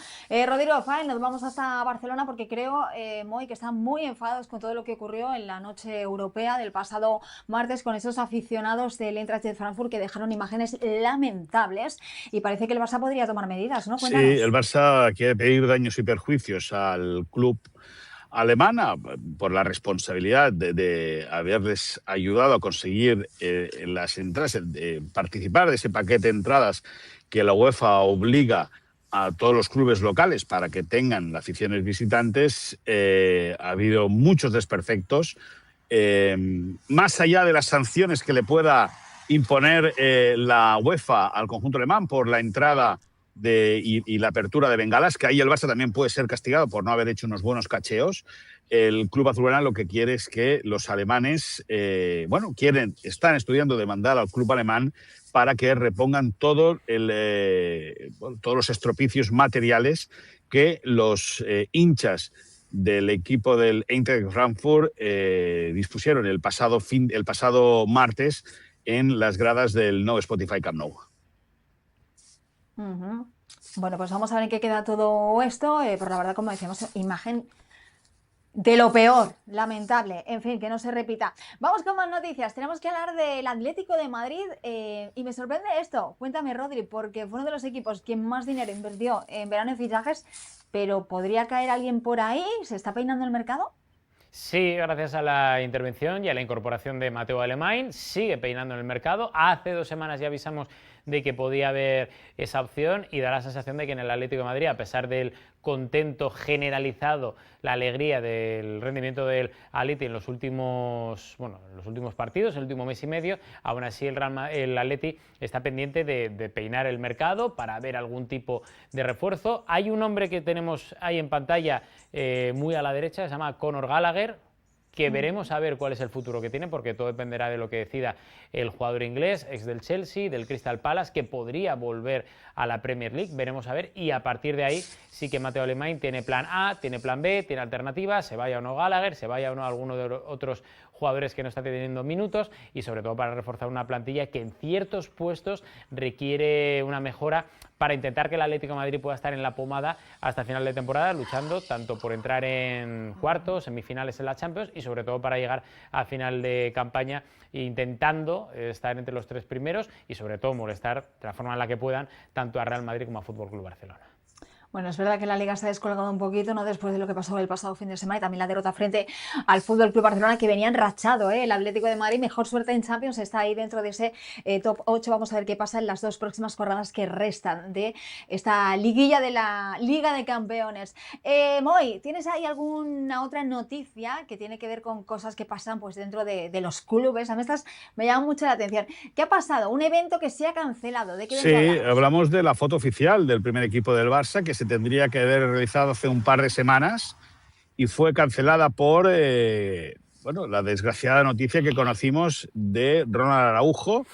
Rodrigo Fáez, nos vamos hasta Barcelona porque creo, Moy, que están muy enfadados con todo lo que ocurrió en la noche europea del pasado martes con esos aficionados del Eintracht de Frankfurt que dejaron imágenes lamentables y parece que el Barça podría tomar medidas, ¿no? Sí, Cuéntanos. el Barça quiere pedir daños y perjuicios al club alemana por la responsabilidad de haberles ayudado a conseguir las entradas, participar de ese paquete de entradas que la UEFA obliga a todos los clubes locales para que tengan aficiones visitantes. Ha habido muchos desperfectos. Más allá de las sanciones que le pueda imponer la UEFA al conjunto alemán por la entrada y la apertura de bengalas, que ahí el Barça también puede ser castigado por no haber hecho unos buenos cacheos. El club azulgrana lo que quiere es que los alemanes, están estudiando demandar al club alemán para que repongan todos los estropicios materiales que los hinchas del equipo del Eintracht de Frankfurt dispusieron el pasado martes en las gradas del Nou Spotify Camp Nou. Bueno, pues vamos a ver en qué queda todo esto, pero la verdad, como decíamos, imagen de lo peor, lamentable, en fin, que no se repita. Vamos con más noticias, tenemos que hablar del Atlético de Madrid y me sorprende esto, cuéntame Rodri, porque fue uno de los equipos que más dinero invirtió en verano en fichajes, pero ¿podría caer alguien por ahí? ¿Se está peinando el mercado? Sí, gracias a la intervención y a la incorporación de Mateu Alemany, sigue peinando en el mercado. Hace 2 semanas ya avisamos de que podía haber esa opción y da la sensación de que en el Atlético de Madrid, a pesar del contento generalizado, la alegría del rendimiento del Atleti en los últimos partidos, el último mes y medio, aún así el Atleti está pendiente de peinar el mercado para ver algún tipo de refuerzo. Hay un hombre que tenemos ahí en pantalla muy a la derecha, se llama Conor Gallagher, que veremos a ver cuál es el futuro que tiene, porque todo dependerá de lo que decida el jugador inglés, ex del Chelsea, del Crystal Palace, que podría volver a la Premier League, veremos a ver, y a partir de ahí sí que Mateu Alemany tiene plan A, tiene plan B, tiene alternativas, se vaya o no Gallagher, se vaya o no alguno de los otros jugadores que no están teniendo minutos, y sobre todo para reforzar una plantilla que en ciertos puestos requiere una mejora para intentar que el Atlético de Madrid pueda estar en la pomada hasta final de temporada, luchando tanto por entrar en cuartos, semifinales en la Champions y sobre todo para llegar a final de campaña intentando estar entre los 3 primeros y sobre todo molestar de la forma en la que puedan tanto a Real Madrid como a Fútbol Club Barcelona. Bueno, es verdad que la Liga se ha descolgado un poquito, ¿no? Después de lo que pasó el pasado fin de semana y también la derrota frente al Fútbol Club Barcelona, que venía enrachado, ¿eh? El Atlético de Madrid, mejor suerte en Champions, está ahí dentro de ese top 8. Vamos a ver qué pasa en las 2 próximas jornadas que restan de esta liguilla de la Liga de Campeones. Moy, ¿tienes ahí alguna otra noticia que tiene que ver con cosas que pasan pues dentro de los clubes? A mí estas me llaman mucho la atención. ¿Qué ha pasado? Un evento que se ha cancelado. ¿De qué Sí, hablamos de la foto oficial del primer equipo del Barça, que se tendría que haber realizado hace un par de semanas y fue cancelada por la desgraciada noticia que conocimos de Ronald Araujo.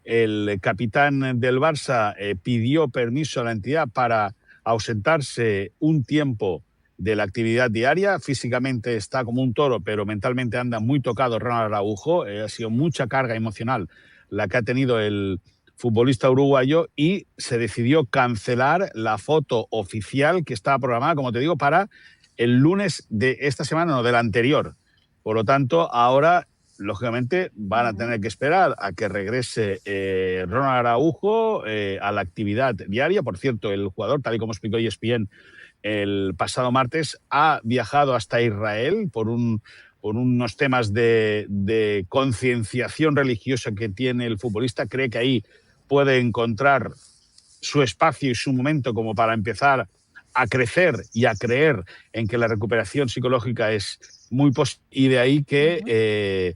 El capitán del Barça pidió permiso a la entidad para ausentarse un tiempo de la actividad diaria. Físicamente está como un toro, pero mentalmente anda muy tocado Ronald Araujo. Ha sido mucha carga emocional la que ha tenido el futbolista uruguayo y se decidió cancelar la foto oficial que estaba programada, como te digo, para el lunes de esta semana, no, de la anterior. Por lo tanto, ahora, lógicamente, van a tener que esperar a que regrese Ronald Araujo a la actividad diaria. Por cierto, el jugador, tal y como explicó ESPN el pasado martes, ha viajado hasta Israel por unos temas de concienciación religiosa que tiene el futbolista. Cree que ahí puede encontrar su espacio y su momento como para empezar a crecer y a creer en que la recuperación psicológica es muy posible. Y de ahí que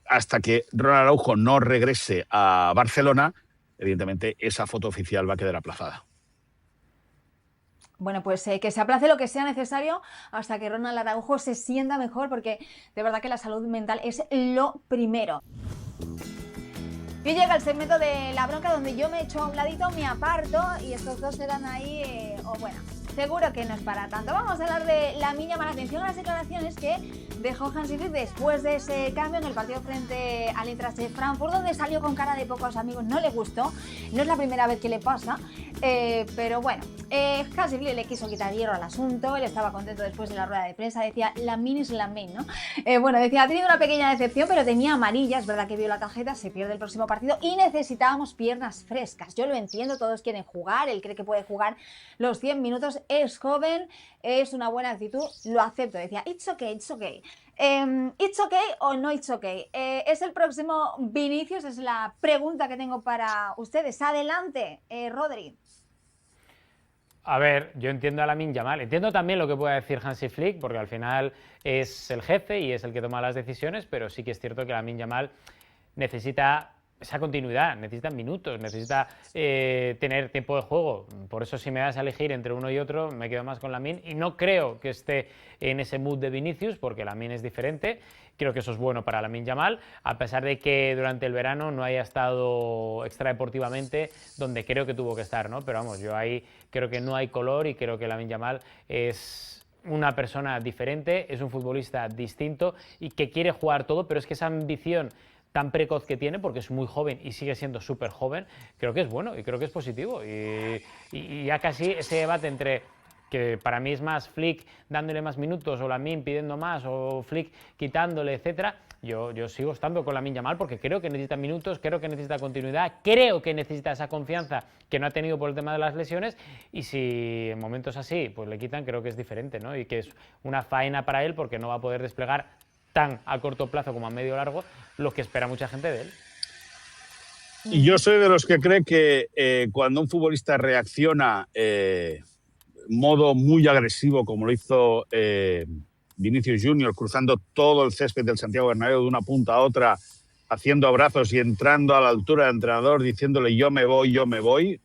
hasta que Ronald Araujo no regrese a Barcelona, evidentemente esa foto oficial va a quedar aplazada. Bueno, pues que se aplace lo que sea necesario hasta que Ronald Araujo se sienta mejor, porque de verdad que la salud mental es lo primero. Y llega el segmento de la bronca, donde yo me echo a un ladito, me aparto y estos dos se dan ahí, seguro que no es para tanto. Vamos a hablar de Lamine Yamal. Atención a las declaraciones que dejó Hansi Flick después de ese cambio en el partido frente al Eintracht de Frankfurt, donde salió con cara de pocos amigos. No le gustó, no es la primera vez que le pasa, pero bueno, Hansi Flick le quiso quitar hierro al asunto. Él estaba contento después de la rueda de prensa, decía Lamine es Lamine, ¿no? Bueno, decía, ha tenido una pequeña decepción, pero tenía amarilla, es verdad que vio la tarjeta, se pierde el próximo partido y necesitábamos piernas frescas. Yo lo entiendo, todos quieren jugar, él cree que puede jugar los 100 minutos, es joven, es una buena actitud, lo acepto. Decía, it's okay, it's okay. ¿It's okay o no it's okay? ¿Es el próximo Vinicius? Es la pregunta que tengo para ustedes. Adelante, Rodri. A ver, yo entiendo a Lamine Yamal, entiendo también lo que puede decir Hansi Flick, porque al final es el jefe y es el que toma las decisiones, pero sí que es cierto que Lamine Yamal necesita esa continuidad, necesita minutos, necesita tener tiempo de juego. Por eso, si me das a elegir entre uno y otro, me quedo más con Lamine, y no creo que esté en ese mood de Vinicius, porque Lamine es diferente. Creo que eso es bueno para Lamine Yamal, a pesar de que durante el verano no haya estado extradeportivamente donde creo que tuvo que estar, ¿no? Pero vamos, yo ahí creo que no hay color y creo que Lamine Yamal es una persona diferente, es un futbolista distinto y que quiere jugar todo, pero es que esa ambición tan precoz que tiene, porque es muy joven y sigue siendo súper joven, creo que es bueno y creo que es positivo. Y ya casi ese debate entre que para mí es más Flick dándole más minutos o Lamine pidiendo más o Flick quitándole, etcétera, yo sigo estando con Lamine Yamal porque creo que necesita minutos, creo que necesita continuidad, creo que necesita esa confianza que no ha tenido por el tema de las lesiones, y si en momentos así pues le quitan, creo que es diferente, ¿no? Y que es una faena para él porque no va a poder desplegar tan a corto plazo como a medio largo lo que espera mucha gente de él. Y yo soy de los que cree que cuando un futbolista reacciona modo muy agresivo, como lo hizo Vinicius Junior, cruzando todo el césped del Santiago Bernabéu de una punta a otra, haciendo abrazos y entrando a la altura del entrenador, diciéndole yo me voy,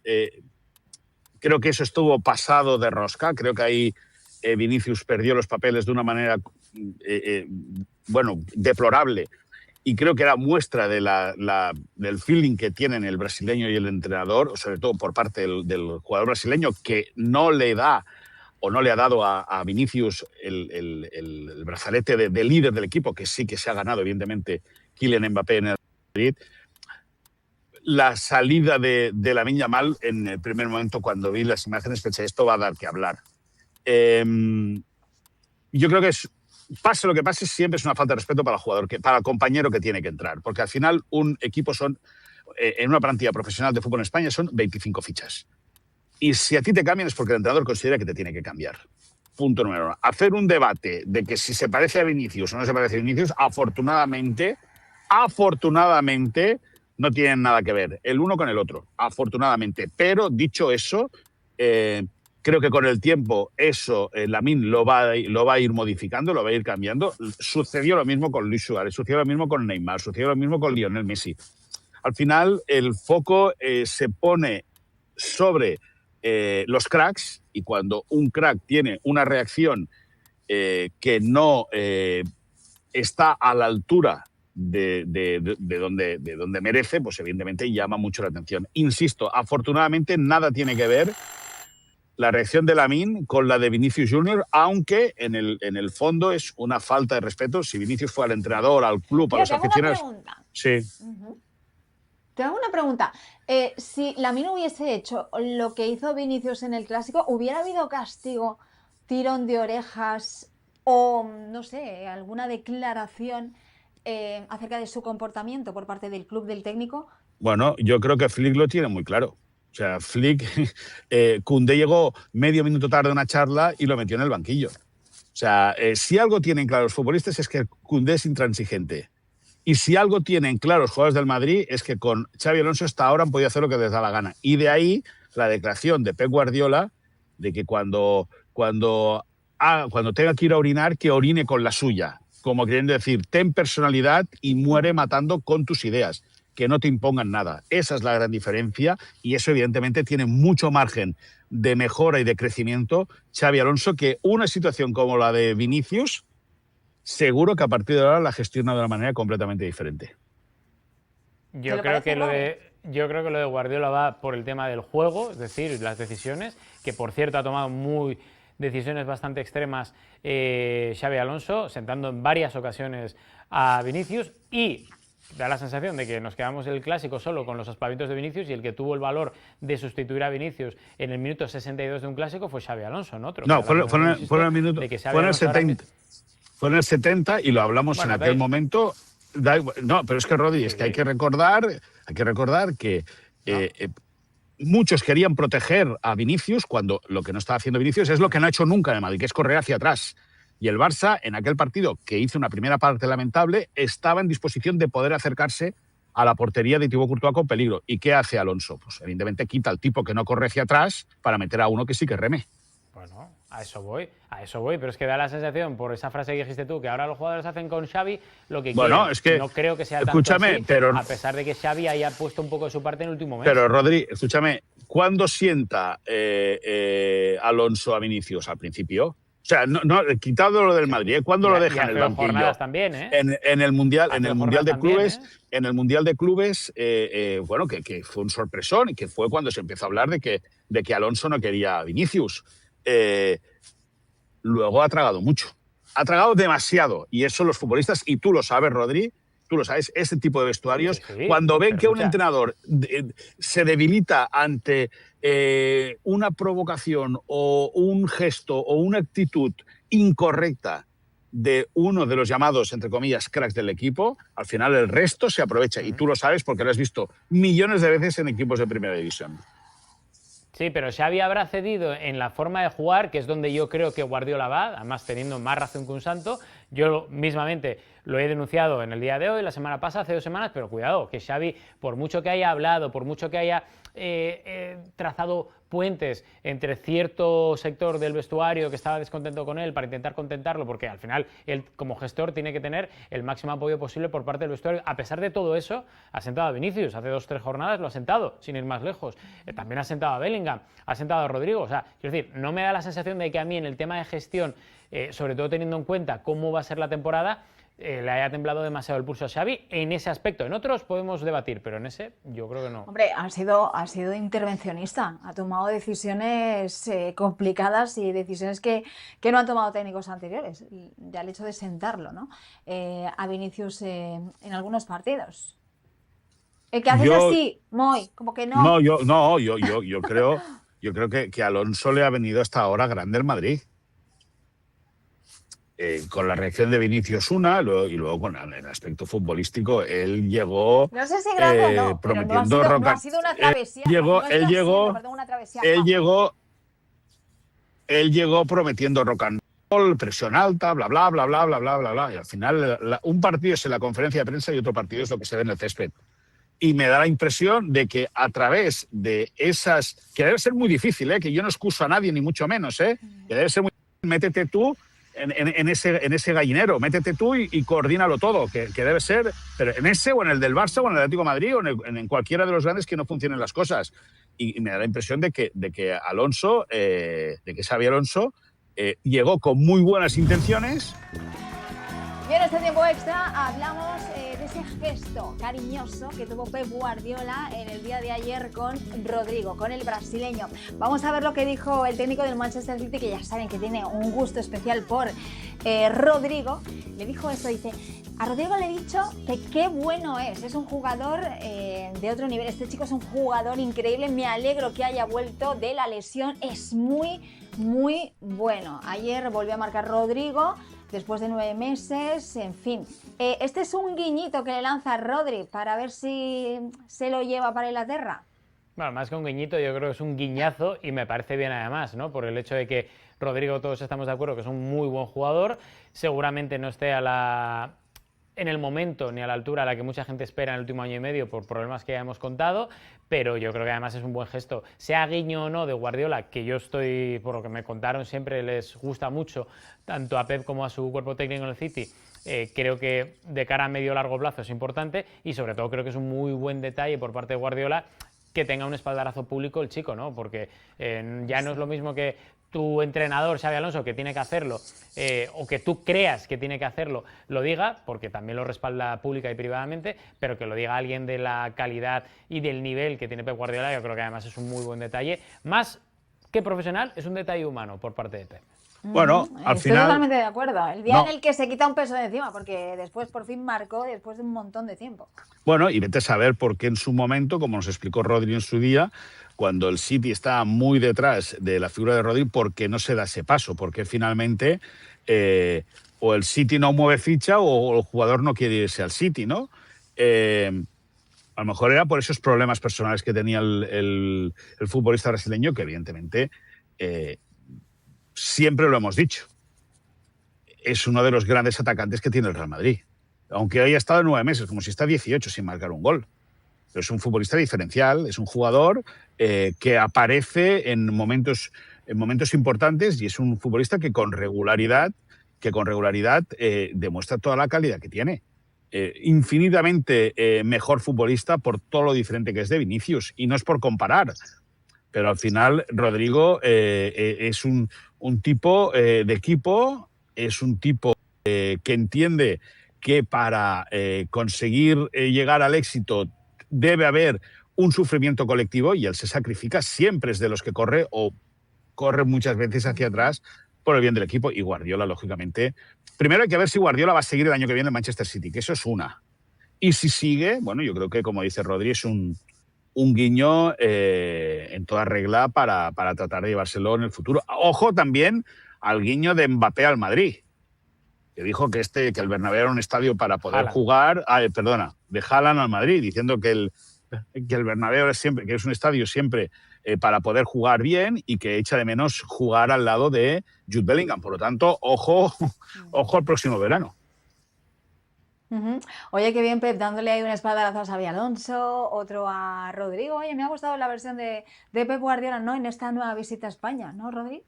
creo que eso estuvo pasado de rosca. Creo que ahí Vinicius perdió los papeles de una manera deplorable, y creo que era muestra de del feeling que tienen el brasileño y el entrenador, sobre todo por parte del jugador brasileño, que no le da o no le ha dado a Vinicius el brazalete de líder del equipo, que sí que se ha ganado, evidentemente, Kylian Mbappé en el Madrid. La salida de Lamine Yamal, en el primer momento, cuando vi las imágenes, pensé, esto va a dar que hablar. Yo creo que pase lo que pase, siempre es una falta de respeto para el jugador, para el compañero que tiene que entrar, porque al final un equipo en una plantilla profesional de fútbol en España son 25 fichas. Y si a ti te cambian es porque el entrenador considera que te tiene que cambiar. Punto número 1. Hacer un debate de que si se parece a Vinicius o no se parece a Vinicius, afortunadamente, no tienen nada que ver el uno con el otro, afortunadamente. Pero dicho eso, creo que con el tiempo eso Lamine lo va a ir modificando, lo va a ir cambiando. Sucedió lo mismo con Luis Suárez, sucedió lo mismo con Neymar, sucedió lo mismo con Lionel Messi. Al final el foco se pone sobre los cracks, y cuando un crack tiene una reacción que no está a la altura de donde merece, pues evidentemente llama mucho la atención. Insisto, afortunadamente nada tiene que ver la reacción de Lamine con la de Vinicius Junior, aunque en el fondo es una falta de respeto. Si Vinicius fue al entrenador, al club, a los aficionados... Sí. Te hago una pregunta. Si Lamine hubiese hecho lo que hizo Vinicius en el Clásico, ¿hubiera habido castigo, tirón de orejas o, no sé, alguna declaración acerca de su comportamiento por parte del club, del técnico? Bueno, yo creo que Flick lo tiene muy claro. O sea, Flick, Koundé llegó medio minuto tarde a una charla y lo metió en el banquillo. O sea, si algo tienen claro los futbolistas es que Koundé es intransigente. Y si algo tienen claro los jugadores del Madrid es que con Xabi Alonso hasta ahora han podido hacer lo que les da la gana. Y de ahí la declaración de Pep Guardiola de que cuando tenga que ir a orinar, que orine con la suya. Como queriendo decir, ten personalidad y muere matando con tus ideas, que no te impongan nada. Esa es la gran diferencia, y eso evidentemente tiene mucho margen de mejora y de crecimiento Xabi Alonso, que una situación como la de Vinicius, seguro que a partir de ahora la gestiona de una manera completamente diferente. Yo creo que lo de Yo creo que lo de Guardiola va por el tema del juego, es decir, las decisiones, que por cierto ha tomado decisiones bastante extremas Xabi Alonso, sentando en varias ocasiones a Vinicius, y da la sensación de que nos quedamos el clásico solo con los aspavientos de Vinicius, y el que tuvo el valor de sustituir a Vinicius en el minuto 62 de un clásico fue Xabi Alonso, ¿no? No, fue en el minuto, fue en el 70 y lo hablamos en aquel momento. No, pero es que, Rodri, es que hay que recordar que muchos querían proteger a Vinicius cuando lo que no estaba haciendo Vinicius es lo que no ha hecho nunca en el Madrid, que es correr hacia atrás. Y el Barça, en aquel partido que hizo una primera parte lamentable, estaba en disposición de poder acercarse a la portería de Thibaut Courtois con peligro. ¿Y qué hace Alonso? Pues evidentemente quita al tipo que no corre hacia atrás para meter a uno que sí que reme. Bueno, a eso voy, pero es que da la sensación, por esa frase que dijiste tú, que ahora los jugadores hacen con Xavi lo que quieren. Es que, no creo que sea tanto así, pero a pesar de que Xavi haya puesto un poco de su parte en el último momento. Pero, Rodri, escúchame, ¿cuándo sienta Alonso a Vinicius? ¿Al principio? O sea, no, quitado lo del Madrid, ¿cuándo lo deja en el banquillo? Jornadas también, ¿eh? En el Mundial de Clubes, ¿eh? En el Mundial de Clubes, bueno, que fue un sorpresón y que fue cuando se empezó a hablar de que Alonso no quería a Vinicius. Luego ha tragado mucho. Ha tragado demasiado. Y eso los futbolistas, y tú lo sabes, Rodri, tú lo sabes, ese tipo de vestuarios, sí, cuando ven que un entrenador se debilita ante una provocación o un gesto o una actitud incorrecta de uno de los llamados, entre comillas, cracks del equipo, al final el resto se aprovecha. Y tú lo sabes porque lo has visto millones de veces en equipos de primera división. Sí, pero Xavi habrá cedido en la forma de jugar, que es donde yo creo que Guardiola va, además teniendo más razón que un santo. Yo mismamente lo he denunciado en el día de hoy, la semana pasada, hace 2 semanas, pero cuidado, que Xavi, por mucho que haya hablado, por mucho que haya trazado puentes entre cierto sector del vestuario que estaba descontento con él para intentar contentarlo, porque al final él como gestor tiene que tener el máximo apoyo posible por parte del vestuario. A pesar de todo eso, ha sentado a Vinicius, hace 2 o 3 jornadas lo ha sentado, sin ir más lejos. También ha sentado a Bellingham, ha sentado a Rodrigo. O sea, quiero decir, no me da la sensación de que a mí en el tema de gestión, sobre todo teniendo en cuenta cómo va a ser la temporada, le haya temblado demasiado el pulso a Xavi en ese aspecto. En otros podemos debatir, pero en ese yo creo que no. Hombre, ha sido intervencionista, ha tomado decisiones complicadas y decisiones que no han tomado técnicos anteriores. Ya el hecho de sentarlo, ¿no? A Vinicius en algunos partidos. El que haces así, Moy, como que no. Yo creo que Alonso le ha venido hasta ahora grande el Madrid. Con la reacción de Vinicius y luego con el aspecto futbolístico, él llegó no sé si grande no, prometiendo no ha sido una travesía. Él llegó prometiendo rock and roll, presión alta, bla bla bla bla bla bla bla bla, y al final un partido es en la conferencia de prensa y otro partido es lo que se ve en el césped. Y me da la impresión de que a través de esas, que debe ser muy difícil, que yo no excuso a nadie ni mucho menos, que debe ser muy difícil, métete tú en ese gallinero, métete tú y coordínalo todo, que debe ser, pero en ese o en el del Barça o en el Atlético de Madrid o en cualquiera de los grandes que no funcionen las cosas. Y me da la impresión de que Alonso, de que Xabi Alonso llegó con muy buenas intenciones. Y en este tiempo extra hablamos de ese gesto cariñoso que tuvo Pep Guardiola en el día de ayer con Rodrigo, con el brasileño. Vamos a ver lo que dijo el técnico del Manchester City, que ya saben que tiene un gusto especial por Rodrigo. Le dijo eso, dice: a Rodrigo le he dicho que qué bueno es un jugador de otro nivel. Este chico es un jugador increíble, me alegro que haya vuelto de la lesión, es muy, muy bueno. Ayer volvió a marcar Rodrigo, después de 9 meses, en fin. Este es un guiñito que le lanza Rodri para ver si se lo lleva para Inglaterra. Bueno, más que un guiñito, yo creo que es un guiñazo y me parece bien además, ¿no? Por el hecho de que Rodrigo, todos estamos de acuerdo que es un muy buen jugador, seguramente no esté en el momento ni a la altura a la que mucha gente espera en el último año y medio por problemas que ya hemos contado, pero yo creo que además es un buen gesto. Sea guiño o no de Guardiola, que yo estoy, por lo que me contaron, siempre les gusta mucho, tanto a Pep como a su cuerpo técnico en el City, creo que de cara a medio o largo plazo es importante y sobre todo creo que es un muy buen detalle por parte de Guardiola que tenga un espaldarazo público el chico, ¿no? Porque ya no es lo mismo que tu entrenador, Xabi Alonso, que tiene que hacerlo, o que tú creas que tiene que hacerlo, lo diga, porque también lo respalda pública y privadamente, pero que lo diga alguien de la calidad y del nivel que tiene Pep Guardiola, yo creo que además es un muy buen detalle. Más que profesional, es un detalle humano por parte de Pep. Bueno, al Estoy final... totalmente de acuerdo. El día No. en el que se quita un peso de encima, porque después por fin marcó después de un montón de tiempo. Bueno, y vete a saber por qué en su momento, como nos explicó Rodri en su día, cuando el City está muy detrás de la figura de Rodri, ¿por qué no se da ese paso? Porque finalmente o el City no mueve ficha o el jugador no quiere irse al City, ¿no? A lo mejor era por esos problemas personales que tenía el futbolista brasileño, que evidentemente siempre lo hemos dicho. Es uno de los grandes atacantes que tiene el Real Madrid. Aunque haya estado 9 meses, como si está 18 sin marcar un gol. Pero es un futbolista diferencial, es un jugador que aparece en momentos importantes y es un futbolista que con regularidad demuestra toda la calidad que tiene. Infinitamente mejor futbolista por todo lo diferente que es de Vinicius. Y no es por comparar, pero al final Rodrigo es un tipo de equipo, es un tipo que entiende que para conseguir llegar al éxito debe haber un sufrimiento colectivo y él se sacrifica, siempre es de los que corre o corre muchas veces hacia atrás por el bien del equipo. Y Guardiola, lógicamente, primero hay que ver si Guardiola va a seguir el año que viene en Manchester City, que eso es una. Y si sigue, bueno, yo creo que, como dice Rodri, es un guiño en toda regla para tratar de llevárselo en el futuro. Ojo también al guiño de Mbappé al Madrid, que dijo que el Bernabéu era un estadio para poder jugar, de Haaland al Madrid, diciendo que el Bernabéu que es un estadio siempre para poder jugar bien y que echa de menos jugar al lado de Jude Bellingham. Por lo tanto, ojo al próximo verano. Oye, qué bien, Pep, dándole ahí un espaldarazo a Xabi Alonso, otro a Rodrigo. Oye, me ha gustado la versión de Pep Guardiola, ¿no? En esta nueva visita a España, ¿no, Rodri?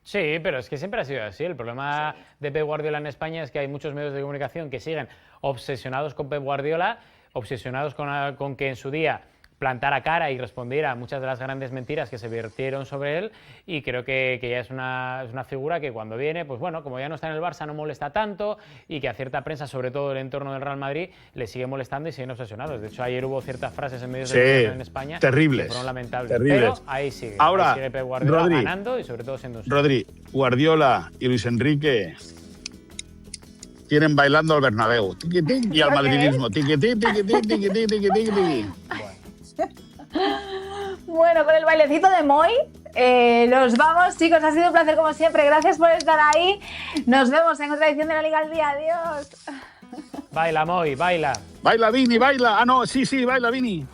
Sí, pero es que siempre ha sido así. El problema de Pep Guardiola en España es que hay muchos medios de comunicación que siguen obsesionados con Pep Guardiola, obsesionados con que en su día plantara cara y respondiera a muchas de las grandes mentiras que se vertieron sobre él, y creo que ya es una figura que cuando viene, pues bueno, como ya no está en el Barça, no molesta tanto, y que a cierta prensa, sobre todo el entorno del Real Madrid, le sigue molestando y siguen obsesionados. De hecho, ayer hubo ciertas frases en medios de comunicación en España terribles, que fueron lamentables. terribles. Pero ahí sigue. Ahora, ahí sigue Pep Guardiola, Rodri, ganando y sobre todo siendo un... Rodri, Guardiola y Luis Enrique tienen bailando al Bernabéu, tiqui, y al madridismo, tiqui, tiqui, tiqui, tiqui, tiqui, tiqui, tiqui. Bueno, con el bailecito de Moi nos vamos, chicos. Ha sido un placer como siempre. Gracias por estar ahí. Nos vemos en otra edición de La Liga al Día. Adiós. Baila, Moi, baila. Baila, Vini, baila. Ah, no, sí, baila, Vini.